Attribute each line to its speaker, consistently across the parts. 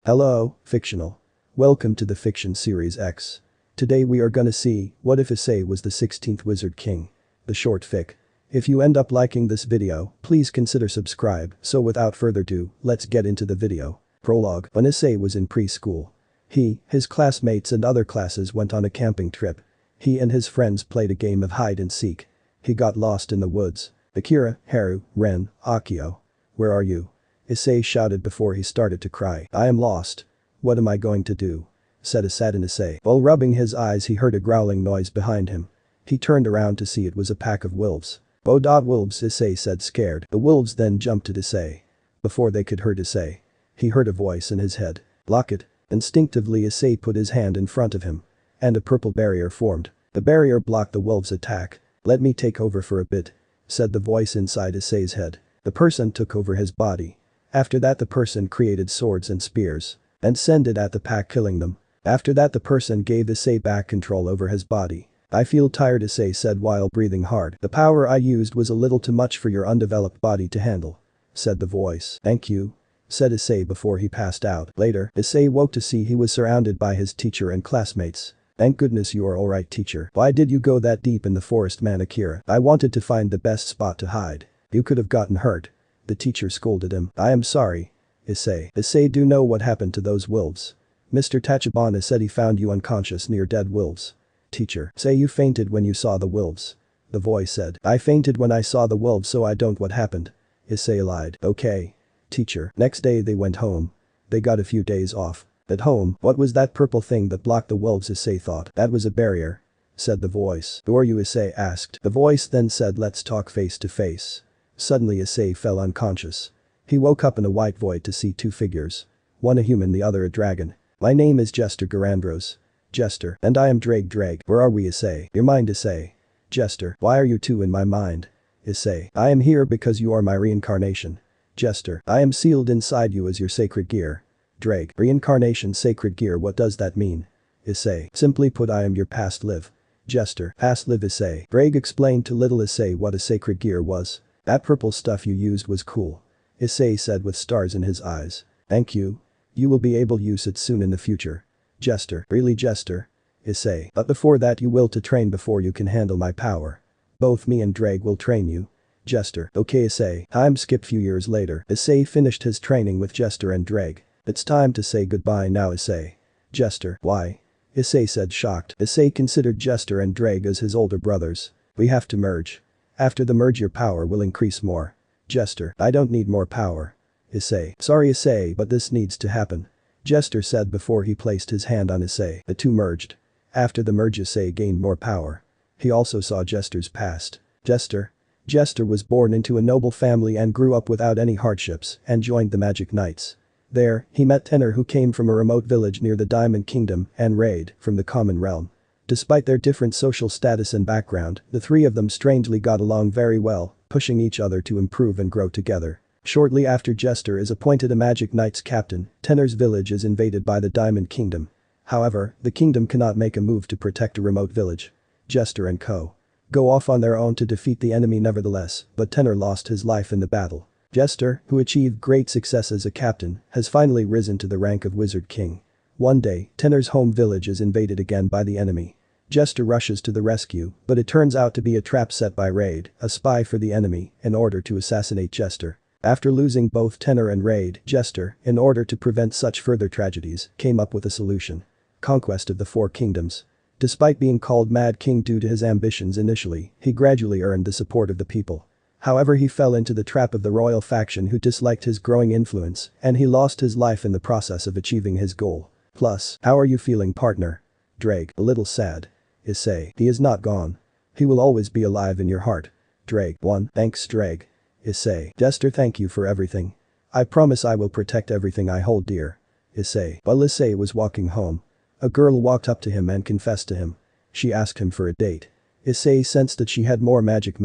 Speaker 1: Hello, fictional. Welcome to the Fiction Series X. Today we are gonna see, what if Issei was the 16th Wizard King? The short fic. If you end up liking this video, please consider subscribe, so without further ado, let's get into the video. Prologue. When Issei was in preschool, he, his classmates and other classes went on a camping trip. He and his friends played a game of hide and seek. He got lost in the woods. Akira, Haru, Ren, Akio. Where are you? Issei shouted before he started to cry. I am lost. What am I going to do? Said a saddened Issei. While rubbing his eyes he heard a growling noise behind him. He turned around to see it was a pack of wolves. Wolves, Issei said scared. The wolves then jumped at Issei. Before they could hurt Issei, he heard a voice in his head. Lock it. Instinctively Issei put his hand in front of him. And a purple barrier formed. The barrier blocked the wolves' attack. Let me take over for a bit, said the voice inside Issei's head. The person took over his body. After that the person created swords and spears and sent it at the pack, killing them. After that the person gave Issei back control over his body. I feel tired, Issei said while breathing hard. The power I used was a little too much for your undeveloped body to handle, said the voice. Thank you, said Issei before he passed out. Later, Issei woke to see he was surrounded by his teacher and classmates. Thank goodness you are alright, teacher. Why did you go that deep in the forest, man? Akira. I wanted to find the best spot to hide. You could have gotten hurt. The teacher scolded him. I am sorry. Issei. Issei, do you know what happened to those wolves? Mr. Tachibana said he found you unconscious near dead wolves. Teacher. Say you fainted when you saw the wolves. The voice said. I fainted when I saw the wolves, so I don't what happened. Issei lied. Okay. Teacher. Next day they went home. They got a few days off. At home, what was that purple thing that blocked the wolves? Issei thought. That was a barrier, said the voice. Who are you? Issei asked. The voice then said, let's talk face to face. Suddenly Issei fell unconscious. He woke up in a white void to see two figures. One a human, the other a dragon. My name is Jester, garandros. Jester. And I am Drag. Where are we? Issei. Your mind, Issei. Jester. Why are you two in my mind? Issei. I am here because you are my reincarnation. Jester. I am sealed inside you as your sacred gear. Drag. Reincarnation, sacred gear, what does that mean? Issei. Simply put, I am your past live. Jester. Past live, Issei. Drag explained to little Issei what a sacred gear was. That purple stuff you used was cool, Issei said with stars in his eyes. Thank you. You will be able to use it soon in the future. Jester. Really, Jester? Issei. But before that you will to train before you can handle my power. Both me and Drag will train you. Jester. Okay, Issei. Time skip few years later. Issei finished his training with Jester and Drag. It's time to say goodbye now, Issei. Jester. Why? Issei said shocked. Issei considered Jester and Drag as his older brothers. We have to merge. After the merge your power will increase more. Jester. I don't need more power. Issei. Sorry, Issei, but this needs to happen. Jester said before he placed his hand on Issei. The two merged. After the merge Issei gained more power. He also saw Jester's past. Jester. Jester was born into a noble family and grew up without any hardships and joined the Magic Knights. There, he met Tenor, who came from a remote village near the Diamond Kingdom, and Raid, from the Common Realm. Despite their different social status and background, the three of them strangely got along very well, pushing each other to improve and grow together. Shortly after Jester is appointed a Magic Knights captain, Tenor's village is invaded by the Diamond Kingdom. However, the kingdom cannot make a move to protect a remote village. Jester and co. go off on their own to defeat the enemy nevertheless, but Tenor lost his life in the battle. Jester, who achieved great success as a captain, has finally risen to the rank of Wizard King. One day, Tenor's home village is invaded again by the enemy. Jester rushes to the rescue, but it turns out to be a trap set by Raid, a spy for the enemy, in order to assassinate Jester. After losing both Tenor and Raid, Jester, in order to prevent such further tragedies, came up with a solution. Conquest of the Four Kingdoms. Despite being called Mad King due to his ambitions initially, he gradually earned the support of the people. However, he fell into the trap of the royal faction who disliked his growing influence, and he lost his life in the process of achieving his goal. Plus, how are you feeling, partner? Drag. A little sad. Issei. He is not gone. He will always be alive in your heart. Drag. 1. Thanks, Drag. Issei. Jester, thank you for everything. I promise I will protect everything I hold dear. Issei. While Issei was walking home, a girl walked up to him and confessed to him. She asked him for a date. Issei sensed that she had more magic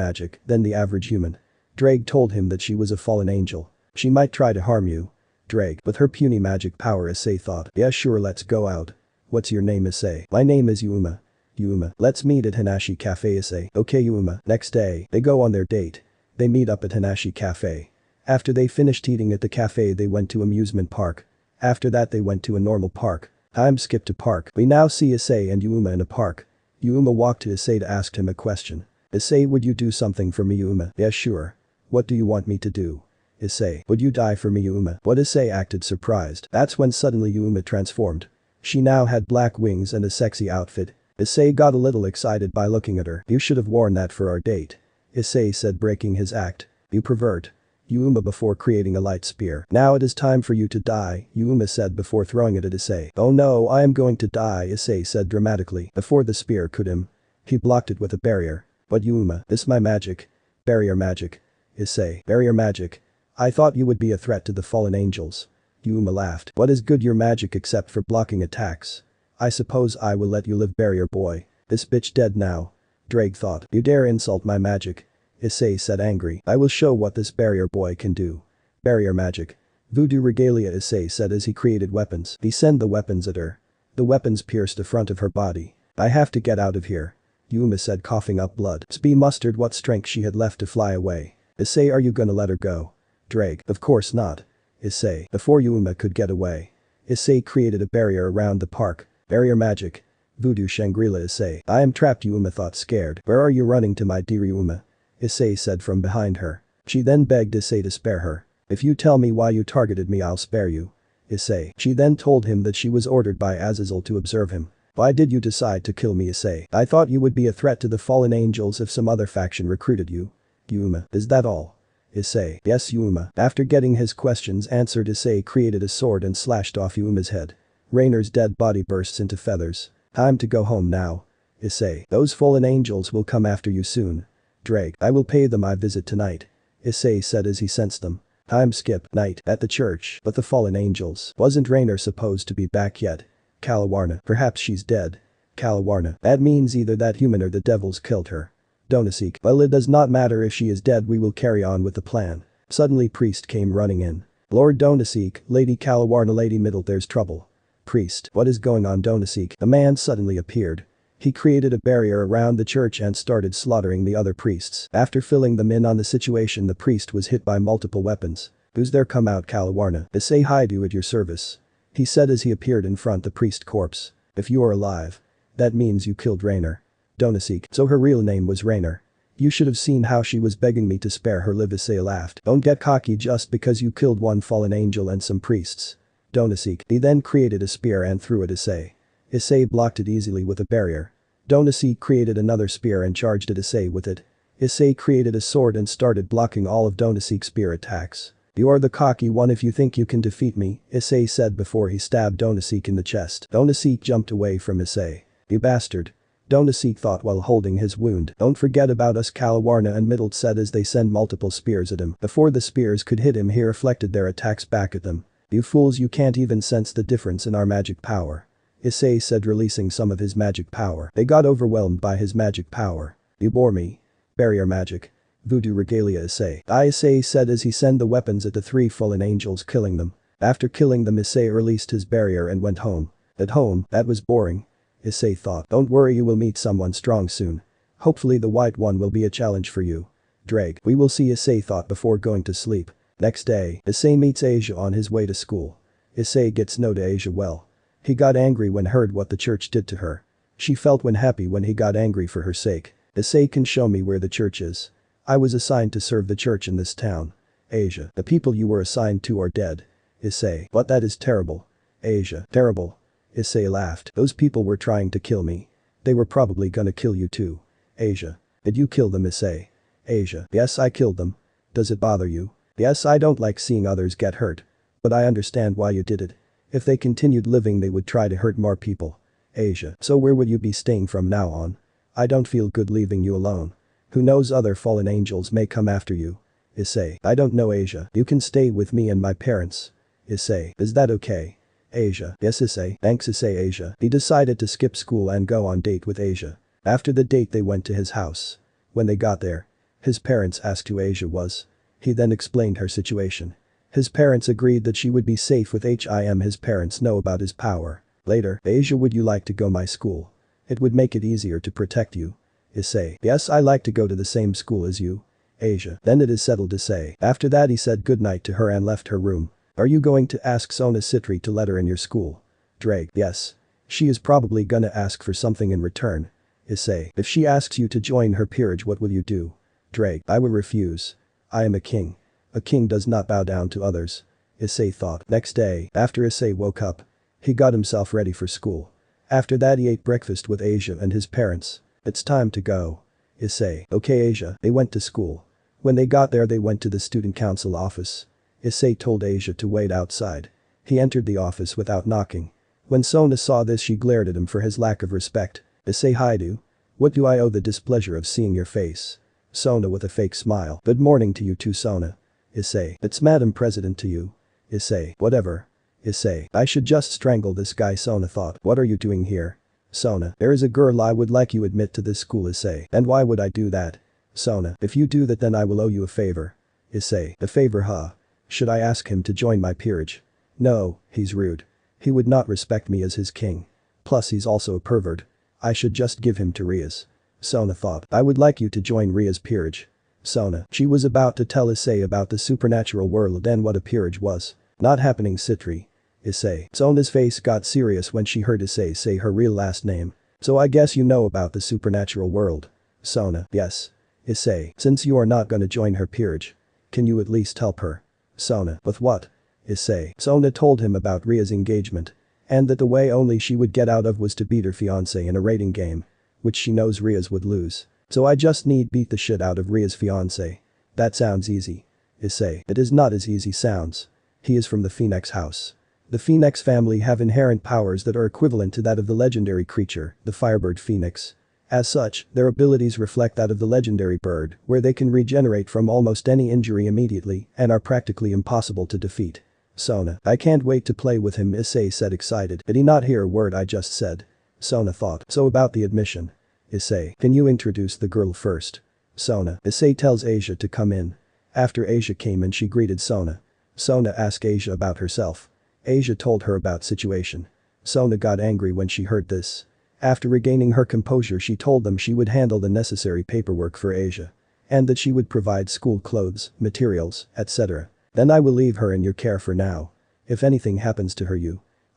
Speaker 1: than the average human. Drag told him that she was a fallen angel. She might try to harm you. Drag. With her puny magic power, Issei thought. Yeah, sure, let's go out. What's your name, Issei? My name is Yuma. Yuma. Let's meet at Hanashi Cafe, Issei. Okay, Yuma. Next day, they go on their date. They meet up at Hanashi Cafe. After they finished eating at the cafe they went to amusement park. After that they went to a normal park. Time skip to park. We now see Issei and Yuma in a park. Yuma walked to Issei to ask him a question. Issei, would you do something for me, Yuma? Yeah, sure. What do you want me to do? Issei, would you die for me, Yuma? But Issei acted surprised. That's when suddenly Yuma transformed. She now had black wings and a sexy outfit. Issei got a little excited by looking at her. You should have worn that for our date. Issei said, breaking his act. You pervert. Yuma before creating a light spear. Now it is time for you to die, Yuma said before throwing it at Issei. Oh no, I am going to die, Issei said dramatically. Before the spear could him. He blocked it with a barrier. But Yuma, this my magic. Barrier magic. Issei, barrier magic. I thought you would be a threat to the fallen angels. Yuma laughed. What is good your magic except for blocking attacks? I suppose I will let you live, barrier boy. This bitch dead now. Drake thought. You dare insult my magic. Issei said angry. I will show what this barrier boy can do. Barrier magic. Voodoo regalia, Issei said as he created weapons. He sent the weapons at her. The weapons pierced the front of her body. I have to get out of here. Yuma said, coughing up blood. Spee mustered what strength she had left to fly away. Issei, are you gonna let her go? Drake. Of course not. Issei. Before Yuma could get away. Issei created a barrier around the park. Barrier magic. Voodoo Shangri-La, Issei. I am trapped, Yuma thought, scared. Where are you running to, my dear Yuma? Issei said from behind her. She then begged Issei to spare her. If you tell me why you targeted me, I'll spare you. Issei. She then told him that she was ordered by Azazel to observe him. Why did you decide to kill me, Issei? I thought you would be a threat to the fallen angels if some other faction recruited you. Yuma. Is that all? Issei. Yes, Yuma. After getting his questions answered, Issei created a sword and slashed off Yuma's head. Rainer's dead body bursts into feathers. Time to go home now. Issei. Those fallen angels will come after you soon. Drake. I will pay them my visit tonight. Issei said as he sensed them. Time skip. Night. At the church. But the fallen angels. Wasn't Rainer supposed to be back yet? Kalawarna. Perhaps she's dead. Kalawarna. That means either that human or the devils killed her. Donasik. Well, it does not matter if she is dead, we will carry on with the plan. Suddenly priest came running in. Lord Donasik, Lady Kalawarna, Lady Middle, there's trouble. Priest. What is going on, Donasik? The man suddenly appeared. He created a barrier around the church and started slaughtering the other priests. After filling them in on the situation, the priest was hit by multiple weapons. Who's there? Come out, Kalawarna. Issei Haidu at your service. He said as he appeared in front the priest corpse. If you are alive. That means you killed Rainer. Donasik. So her real name was Rainer. You should have seen how she was begging me to spare her live. Issei laughed. Don't get cocky just because you killed one fallen angel and some priests. Donasik. He then created a spear and threw it at Issei. Issei blocked it easily with a barrier. Donasik created another spear and charged at Issei with it. Issei created a sword and started blocking all of Donasik's spear attacks. You are the cocky one if you think you can defeat me, Issei said before he stabbed Donasik in the chest. Donasik jumped away from Issei. You bastard. Donasik thought while holding his wound. Don't forget about us, Kalawarna and Middle said as they sent multiple spears at him. Before the spears could hit him, he reflected their attacks back at them. You fools, you can't even sense the difference in our magic power. Issei said, releasing some of his magic power. They got overwhelmed by his magic power. You bore me. Barrier magic. Voodoo regalia, Issei. Issei said as he sent the weapons at the three fallen angels, killing them. After killing them, Issei released his barrier and went home. At home, that was boring. Issei thought. Don't worry, you will meet someone strong soon. Hopefully the white one will be a challenge for you. Drake. We will see, Issei thought before going to sleep. Next day, Issei meets Asia on his way to school. Issei gets to know Asia well. He got angry when heard what the church did to her. She felt when happy when he got angry for her sake. Issei can show me where the church is. I was assigned to serve the church in this town. Asia. The people you were assigned to are dead. Issei. But that is terrible. Asia. Terrible. Issei laughed. Those people were trying to kill me. They were probably gonna kill you too. Asia. Did you kill them, Issei? Asia. Yes, I killed them. Does it bother you? Yes, I don't like seeing others get hurt. But I understand why you did it. If they continued living, they would try to hurt more people. Asia. So where would you be staying from now on? I don't feel good leaving you alone. Who knows, other fallen angels may come after you. Issei. I don't know, Asia. You can stay with me and my parents. Issei. Is that okay? Asia. Yes, Issei. Thanks, Issei. Asia. He decided to skip school and go on date with Asia. After the date, they went to his house. When they got there, his parents asked who Asia was. He then explained her situation. His parents agreed that she would be safe with him. His parents know about his power. Later. Asia, would you like to go my school? It would make it easier to protect you. Issei. Yes, I like to go to the same school as you. Asia. Then it is settled, Issei. After that he said goodnight to her and left her room. Are you going to ask Sona Citri to let her in your school? Drake. Yes. She is probably gonna ask for something in return. Issei. If she asks you to join her peerage, what will you do? Drake. I will refuse. I am a king. A king does not bow down to others. Issei thought. Next day, after Issei woke up, he got himself ready for school. After that he ate breakfast with Asia and his parents. It's time to go. Issei. Okay Asia. They went to school. When they got there they went to the student council office. Issei told Asia to wait outside. He entered the office without knocking. When Sona saw this she glared at him for his lack of respect. Issei Haidu. What do I owe the displeasure of seeing your face? Sona with a fake smile. Good morning to you too Sona. Issei. It's Madam President to you. Issei. Whatever. Issei. I should just strangle this guy Sona thought. What are you doing here? Sona. There is a girl I would like you admit to this school Issei. And why would I do that? Sona. If you do that then I will owe you a favor. Issei. A favor huh? Should I ask him to join my peerage? No, he's rude. He would not respect me as his king. Plus he's also a pervert. I should just give him to Rias. Sona thought. I would like you to join Ria's peerage. Sona. She was about to tell Issei about the supernatural world and what a peerage was. Not happening Citri. Issei. Sona's face got serious when she heard Issei say her real last name. So I guess you know about the supernatural world. Sona. Yes. Issei. Since you are not gonna join her peerage, can you at least help her? Sona. With what? Issei. Sona told him about Ria's engagement. And that the way only she would get out of was to beat her fiancé in a rating game. Which she knows Ria's would lose. So I just need beat the shit out of Ria's fiancé. That sounds easy. Issei. It is not as easy sounds. He is from the Phoenix house. The Phoenix family have inherent powers that are equivalent to that of the legendary creature, the Firebird Phoenix. As such, their abilities reflect that of the legendary bird, where they can regenerate from almost any injury immediately and are practically impossible to defeat. Sona. I can't wait to play with him Issei said excited. Did he not hear a word I just said? Sona thought. So about the admission. Issei. Can you introduce the girl first? Sona. Issei tells Asia to come in. After Asia came in she greeted Sona. Sona asked Asia about herself. Asia told her about situation. Sona got angry when she heard this. After regaining her composure she told them she would handle the necessary paperwork for Asia. And that she would provide school clothes, materials, etc. Then I will leave her in your care for now. If anything happens to her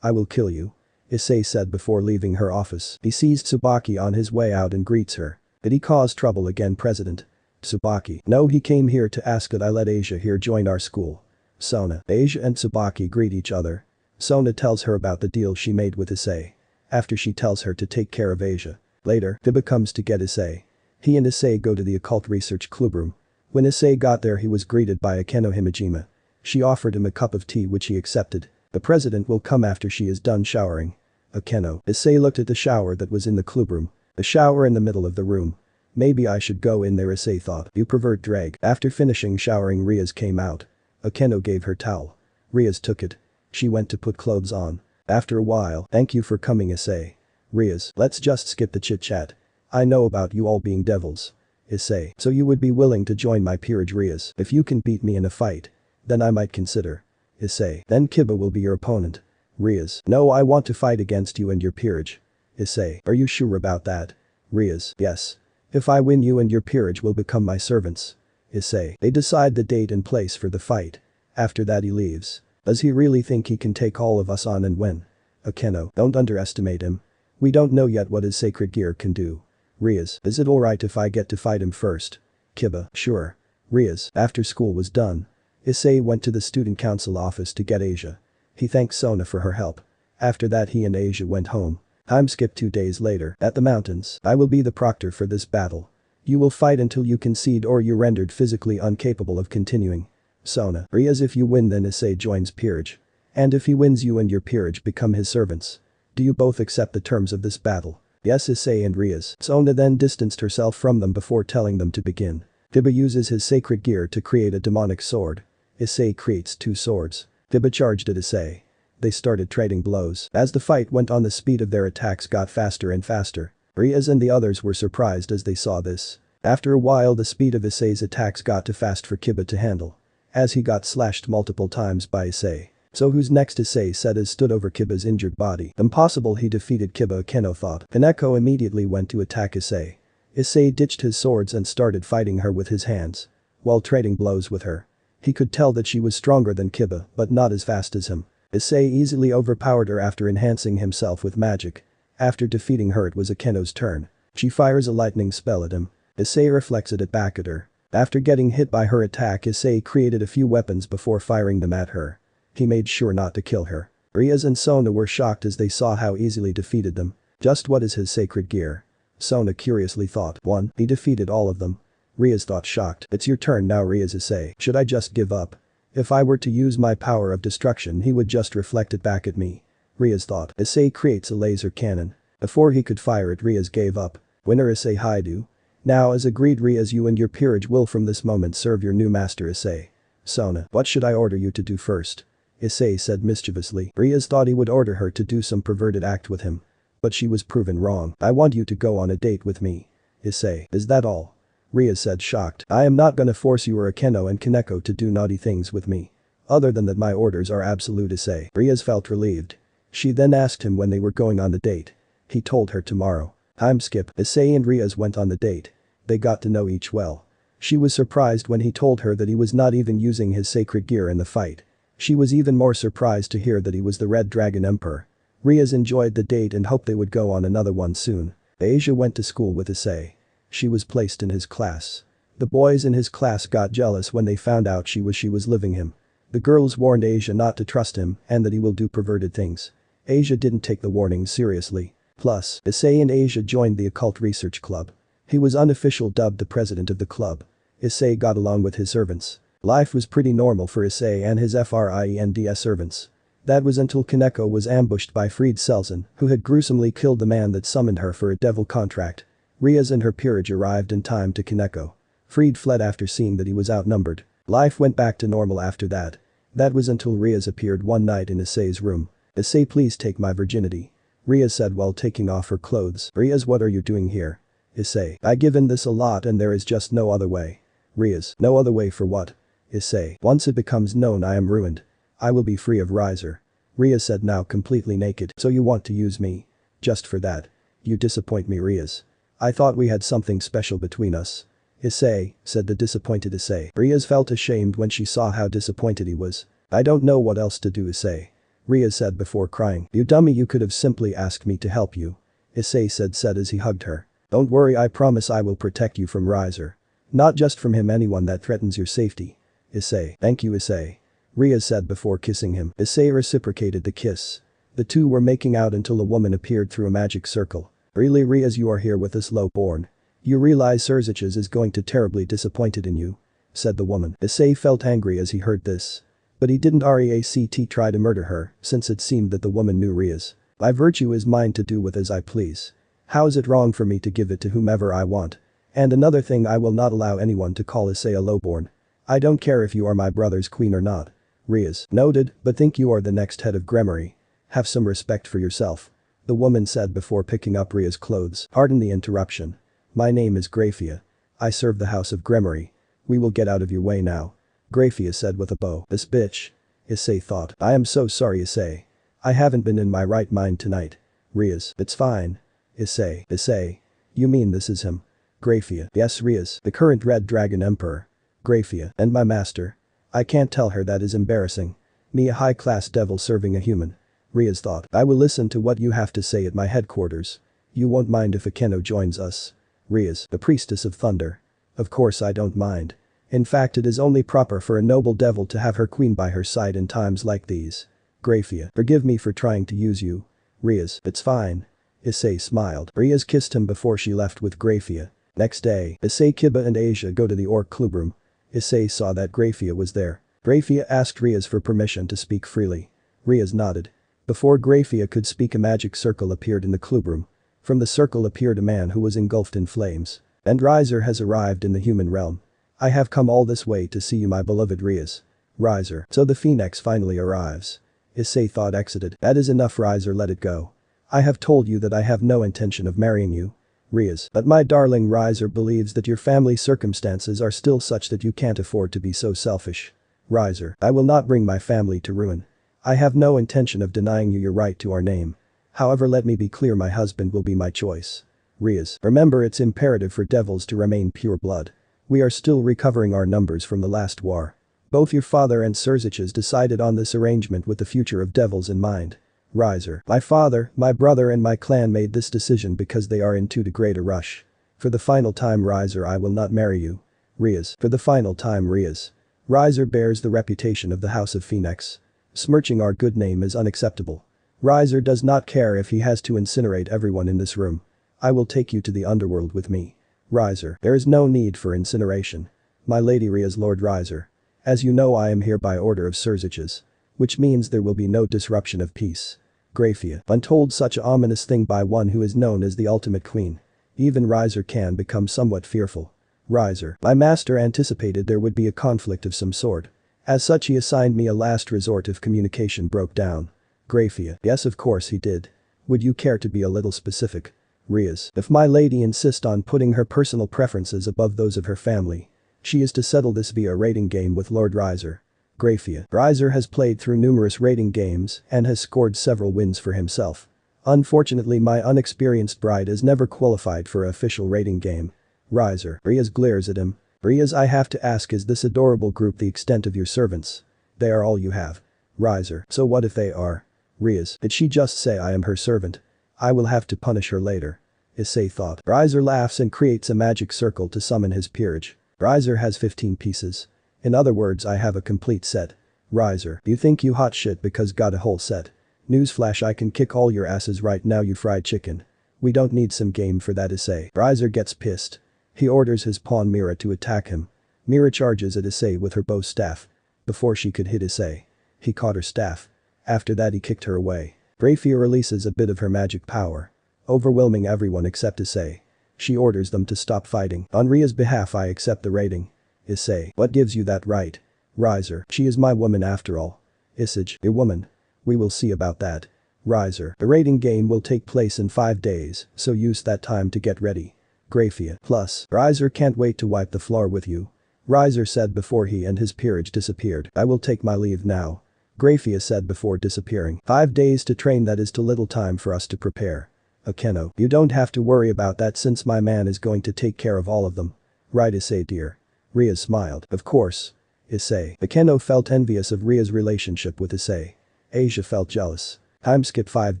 Speaker 1: I will kill you. Issei said before leaving her office. He sees Tsubaki on his way out and greets her. Did he cause trouble again President? Tsubaki. No he came here to ask that I let Asia here join our school. Sona. Asia and Tsubaki greet each other. Sona tells her about the deal she made with Issei. After she tells her to take care of Asia. Later, Tiba comes to get Issei. He and Issei go to the occult research clubroom. When Issei got there he was greeted by Akeno Himejima. She offered him a cup of tea which he accepted. The president will come after she is done showering. Akeno. Issei looked at the shower that was in the clubroom. The shower in the middle of the room. Maybe I should go in there Issei thought. You pervert drag. After finishing showering Rias came out. Akeno gave her towel. Rias took it. She went to put clothes on. After a while, thank you for coming Issei. Rias. Let's just skip the chit chat. I know about you all being devils. Issei. So you would be willing to join my peerage Rias. If you can beat me in a fight. Then I might consider. Issei. Then Kiba will be your opponent. Rias. No I want to fight against you and your peerage. Issei. Are you sure about that? Rias. Yes. If I win you and your peerage will become my servants. Issei. They decide the date and place for the fight. After that he leaves. Does he really think he can take all of us on and win? Akeno. Don't underestimate him. We don't know yet what his sacred gear can do. Rias. Is it alright if I get to fight him first? Kiba. Sure. Rias. After school was done. Issei went to the student council office to get Asia. He thanked Sona for her help. After that he and Asia went home. Time skip 2 days later. At the mountains. I will be the proctor for this battle. You will fight until you concede or you're rendered physically incapable of continuing. Sona. Rias if you win then Issei joins peerage. And if he wins you and your peerage become his servants. Do you both accept the terms of this battle? Yes Issei and Rias. Sona then distanced herself from them before telling them to begin. Tiba uses his sacred gear to create a demonic sword. Issei creates 2 swords. Tiba charged at Issei. They started trading blows. As the fight went on the speed of their attacks got faster and faster. Rias and the others were surprised as they saw this. After a while the speed of Issei's attacks got too fast for Kiba to handle. As he got slashed multiple times by Issei. So who's next Issei said as stood over Kiba's injured body. Impossible he defeated Kiba Akeno thought. Kaneko immediately went to attack Issei. Issei ditched his swords and started fighting her with his hands. While trading blows with her. He could tell that she was stronger than Kiba, but not as fast as him. Issei easily overpowered her after enhancing himself with magic. After defeating her, it was Akeno's turn. She fires a lightning spell at him. Issei reflects it back at her. After getting hit by her attack, Issei created a few weapons before firing them at her. He made sure not to kill her. Rias and Sona were shocked as they saw how easily defeated them. Just what is his sacred gear? Sona curiously thought. 1. He defeated all of them. Rias thought shocked. It's your turn now, Rias. Issei. Should I just give up? If I were to use my power of destruction, he would just reflect it back at me. Rias thought. Issei creates a laser cannon. Before he could fire it, Rias gave up. Winner Issei Haidu. Now as agreed, Rias, you and your peerage will from this moment serve your new master Issei. Sona. What should I order you to do first? Issei said mischievously. Rias thought he would order her to do some perverted act with him. But she was proven wrong. I want you to go on a date with me. Issei. Is that all? Rias said shocked. I am not gonna force you or Akeno and Kaneko to do naughty things with me. Other than that, my orders are absolute. Issei. Rias felt relieved. She then asked him when they were going on the date. He told her tomorrow. Time skip. Issei and Rias went on the date. They got to know each well. She was surprised when he told her that he was not even using his sacred gear in the fight. She was even more surprised to hear that he was the Red Dragon Emperor. Rias enjoyed the date and hoped they would go on another one soon. Asia went to school with Issei. She was placed in his class. The boys in his class got jealous when they found out she was leaving him. The girls warned Asia not to trust him and that he will do perverted things. Asia didn't take the warning seriously. Plus, Issei and Asia joined the occult research club. He was unofficial dubbed the president of the club. Issei got along with his servants. Life was pretty normal for Issei and his friends servants. That was until Kaneko was ambushed by Fried Selzen, who had gruesomely killed the man that summoned her for a devil contract. Rias and her peerage arrived in time to Kaneko. Fried fled after seeing that he was outnumbered. Life went back to normal after that. That was until Rias appeared one night in Issei's room. Issei, please take my virginity. Rias said while taking off her clothes. Rias, what are you doing here? Issei. I given this a lot and there is just no other way. Rias. No other way for what? Issei. Once it becomes known I am ruined. I will be free of Riser. Rias said, now completely naked. So you want to use me? Just for that? You disappoint me, Rias. I thought we had something special between us. Issei, said the disappointed Issei. Rias felt ashamed when she saw how disappointed he was. I don't know what else to do, Issei. Rias said before crying. You dummy, you could have simply asked me to help you. Issei said as he hugged her. Don't worry, I promise I will protect you from Riser. Not just from him, anyone that threatens your safety. Issei. Thank you, Issei. Rias said before kissing him. Issei reciprocated the kiss. The two were making out until a woman appeared through a magic circle. Really, Rias, you are here with us lowborn. You realize Serziches is going to terribly disappointed in you? Said the woman. Issei felt angry as he heard this. But he didn't react try to murder her, since it seemed that the woman knew Rias. My virtue is mine to do with as I please. How is it wrong for me to give it to whomever I want? And another thing, I will not allow anyone to call Issei a lowborn. I don't care if you are my brother's queen or not. Rias. Noted, but think you are the next head of Gremory. Have some respect for yourself. The woman said before picking up Ria's clothes. Pardon the interruption. My name is Grafia. I serve the house of Gremory. We will get out of your way now. Grafia said with a bow. This bitch. Issei thought. I am so sorry, Issei. I haven't been in my right mind tonight. Rias. It's fine. Issei. You mean this is him? Grafia. Yes, Rias, the current Red Dragon Emperor. Grafia. And my master. I can't tell her, that is embarrassing. Me, a high-class devil serving a human. Rias thought. I will listen to what you have to say at my headquarters. You won't mind if Akeno joins us? Rias. The priestess of thunder. Of course I don't mind. In fact, it is only proper for a noble devil to have her queen by her side in times like these. Grafia. Forgive me for trying to use you. Rias. It's fine. Issei smiled. Rias kissed him before she left with Grafia. Next day, Issei, Kiba and Asia go to the Orc Clubroom. Issei saw that Grafia was there. Grafia asked Rias for permission to speak freely. Rias nodded. Before Grafia could speak, a magic circle appeared in the clubroom. From the circle appeared a man who was engulfed in flames. And Riser has arrived in the human realm. I have come all this way to see you, my beloved Rias. Riser. So the Phoenix finally arrives. Issei thought exited. That is enough, Riser, let it go. I have told you that I have no intention of marrying you. Rias. But my darling, Riser believes that your family circumstances are still such that you can't afford to be so selfish. Riser. I will not bring my family to ruin. I have no intention of denying you your right to our name. However, let me be clear, my husband will be my choice. Rias. Remember, it's imperative for devils to remain pure blood. We are still recovering our numbers from the last war. Both your father and Surziches decided on this arrangement with the future of devils in mind. Riser. My father, my brother and my clan made this decision because they are in too great a rush. For the final time Riser, I will not marry you. Riaz. For the final time Riaz. Riser bears the reputation of the House of Phoenix. Smirching our good name is unacceptable. Riser does not care if he has to incinerate everyone in this room. I will take you to the underworld with me. Riser. There is no need for incineration. My lady Riaz, Lord Riser. As you know, I am here by order of Surziches. Which means there will be no disruption of peace. Graphia. When told such an ominous thing by one who is known as the ultimate queen. Even Riser can become somewhat fearful. Riser. My master anticipated there would be a conflict of some sort. As such he assigned me a last resort if communication broke down. Graphia. Yes, of course he did. Would you care to be a little specific? Riaz. If my lady insists on putting her personal preferences above those of her family. She is to settle this via a rating game with Lord Riser. Graphia. Riser has played through numerous rating games and has scored several wins for himself. Unfortunately, my unexperienced bride is never qualified for an official rating game. Riser. Riaz glares at him. Riaz, I have to ask, is this adorable group the extent of your servants? They are all you have. Riser. So what if they are? Riaz. Did she just say I am her servant? I will have to punish her later. Issei thought. Riser laughs and creates a magic circle to summon his peerage. Riser has 15 pieces. In other words, I have a complete set. Riser. You think you hot shit because got a whole set. Newsflash, I can kick all your asses right now, you fried chicken. We don't need some game for that, Issei. Riser gets pissed. He orders his pawn Mira to attack him. Mira charges at Issei with her bow staff. Before she could hit Issei. He caught her staff. After that he kicked her away. Graphia releases a bit of her magic power. Overwhelming everyone except Issei. She orders them to stop fighting. On Ria's behalf I accept the rating. Issei. What gives you that right? Riser. She is my woman after all. Issei. Your woman. We will see about that. Riser. The rating game will take place in 5 days, so use that time to get ready. Graphia. Plus, Riser can't wait to wipe the floor with you. Riser said before he and his peerage disappeared. I will take my leave now. Graphia said before disappearing. 5 days to train, that is too little time for us to prepare. Akeno. You don't have to worry about that since my man is going to take care of all of them. Right, Issei dear. Riaz smiled. Of course. Issei. Akeno felt envious of Ria's relationship with Issei. Asia felt jealous. Time skip 5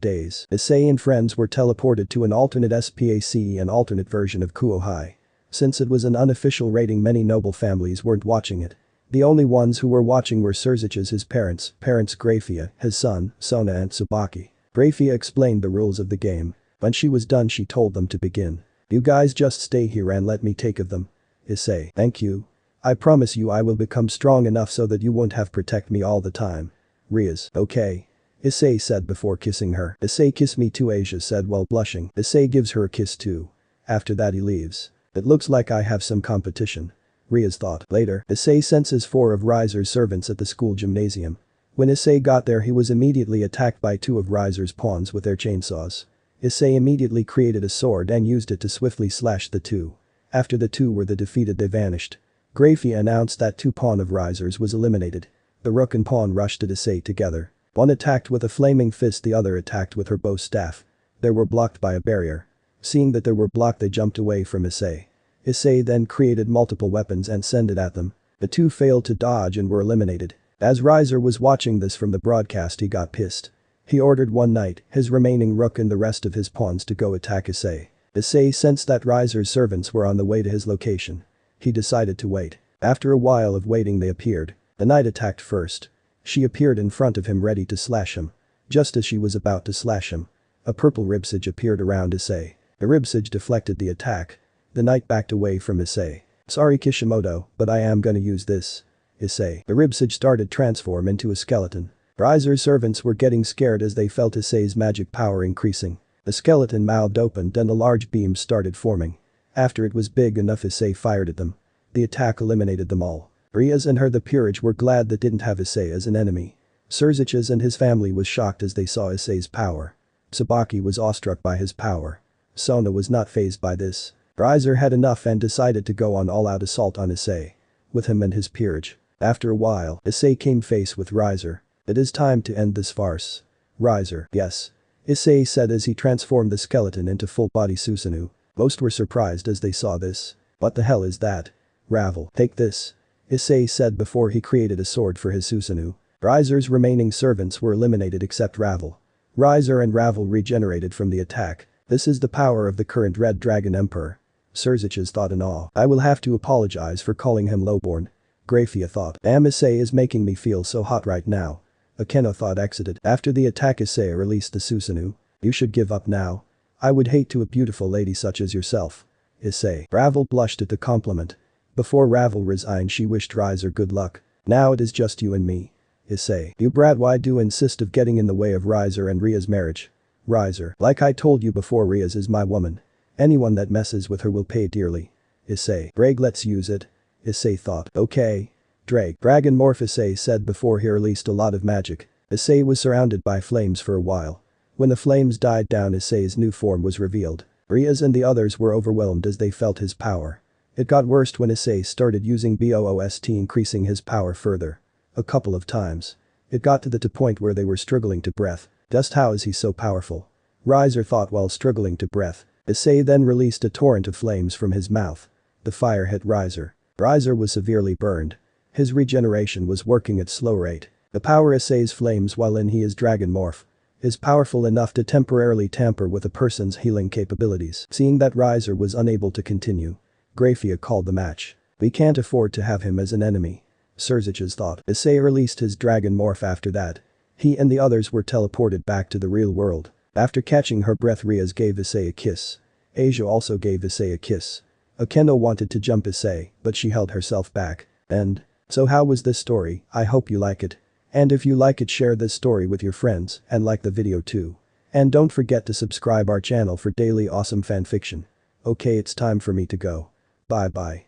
Speaker 1: days. Issei and friends were teleported to an alternate SPACE, an alternate version of Kuohai. Since it was an unofficial rating, many noble families weren't watching it. The only ones who were watching were Surziches, his parents, Graphia, his son, Sona and Tsubaki. Graphia explained the rules of the game. When she was done she told them to begin. You guys just stay here and let me take of them. Issei. Thank you. I promise you I will become strong enough so that you won't have protect me all the time. Riaz. Okay. Issei said before kissing her. Issei, kiss me too, Asia said while blushing. Issei gives her a kiss too. After that he leaves. It looks like I have some competition. Riaz thought. Later, Issei senses 4 of Riser's servants at the school gymnasium. When Issei got there he was immediately attacked by 2 of Riser's pawns with their chainsaws. Issei immediately created a sword and used it to swiftly slash the 2. After the 2 were defeated they vanished. Graphia announced that 2 pawn of Riser's was eliminated. The rook and pawn rushed at Issei together. One attacked with a flaming fist, the other attacked with her bow staff. They were blocked by a barrier. Seeing that they were blocked they jumped away from Issei. Issei then created multiple weapons and sent it at them. The 2 failed to dodge and were eliminated. As Riser was watching this from the broadcast he got pissed. He ordered one knight, his remaining rook and the rest of his pawns to go attack Issei. Issei sensed that Riser's servants were on the way to his location. He decided to wait. After a while of waiting they appeared. The knight attacked first. She appeared in front of him ready to slash him. Just as she was about to slash him, a purple ribsage appeared around Issei. The ribsage deflected the attack. The knight backed away from Issei. Sorry Kishimoto, but I am gonna use this. Issei. The ribsage started transform into a skeleton. Riser's servants were getting scared as they felt Issei's magic power increasing. The skeleton mouth opened and a large beam started forming. After it was big enough Issei fired at them. The attack eliminated them all. Riaz and her the peerage were glad that didn't have Issei as an enemy. Surziches and his family was shocked as they saw Issei's power. Tsubaki was awestruck by his power. Sona was not fazed by this. Riser had enough and decided to go on all-out assault on Issei. With him and his peerage. After a while, Issei came face with Riser. It is time to end this farce. Riser. Yes. Issei said as he transformed the skeleton into full-body Susanoo. Most were surprised as they saw this. What the hell is that? Ravel. Take this. Issei said before he created a sword for his Susanoo. Riser's remaining servants were eliminated except Ravel. Riser and Ravel regenerated from the attack. This is the power of the current Red Dragon Emperor. Surzich's thought in awe. I will have to apologize for calling him lowborn. Grafia thought. Damn, Issei is making me feel so hot right now. Akeno thought exited. After the attack, Issei released the Susanoo. You should give up now. I would hate to a beautiful lady such as yourself. Issei. Ravel blushed at the compliment. Before Ravel resigned, she wished Riser good luck. Now it is just you and me. Issei. You brat, why do you insist of getting in the way of Riser and Ria's marriage? Riser. Like I told you before, Ria's is my woman. Anyone that messes with her will pay dearly. Issei. Drake, let's use it. Issei thought. Okay. Drake. Dragon morph, Issei said before he released a lot of magic. Issei was surrounded by flames for a while. When the flames died down, Issei's new form was revealed. Ria's and the others were overwhelmed as they felt his power. It got worse when Issei started using BOOST, increasing his power further. A couple of times. It got to the point where they were struggling to breath. Just how is he so powerful? Riser thought while struggling to breath. Issei then released a torrent of flames from his mouth. The fire hit Riser. Riser was severely burned. His regeneration was working at slow rate. The power Issei's flames while in his dragon morph is powerful enough to temporarily tamper with a person's healing capabilities. Seeing that Riser was unable to continue, Grafia called the match. We can't afford to have him as an enemy. Surzich's thought. Issei released his dragon morph after that. He and the others were teleported back to the real world. After catching her breath, Riaz gave Issei a kiss. Asia also gave Issei a kiss. Akeno wanted to jump Issei, but she held herself back. And so how was this story? I hope you like it. And if you like it, share this story with your friends and like the video too. And don't forget to subscribe our channel for daily awesome fanfiction. Okay, it's time for me to go. Bye bye.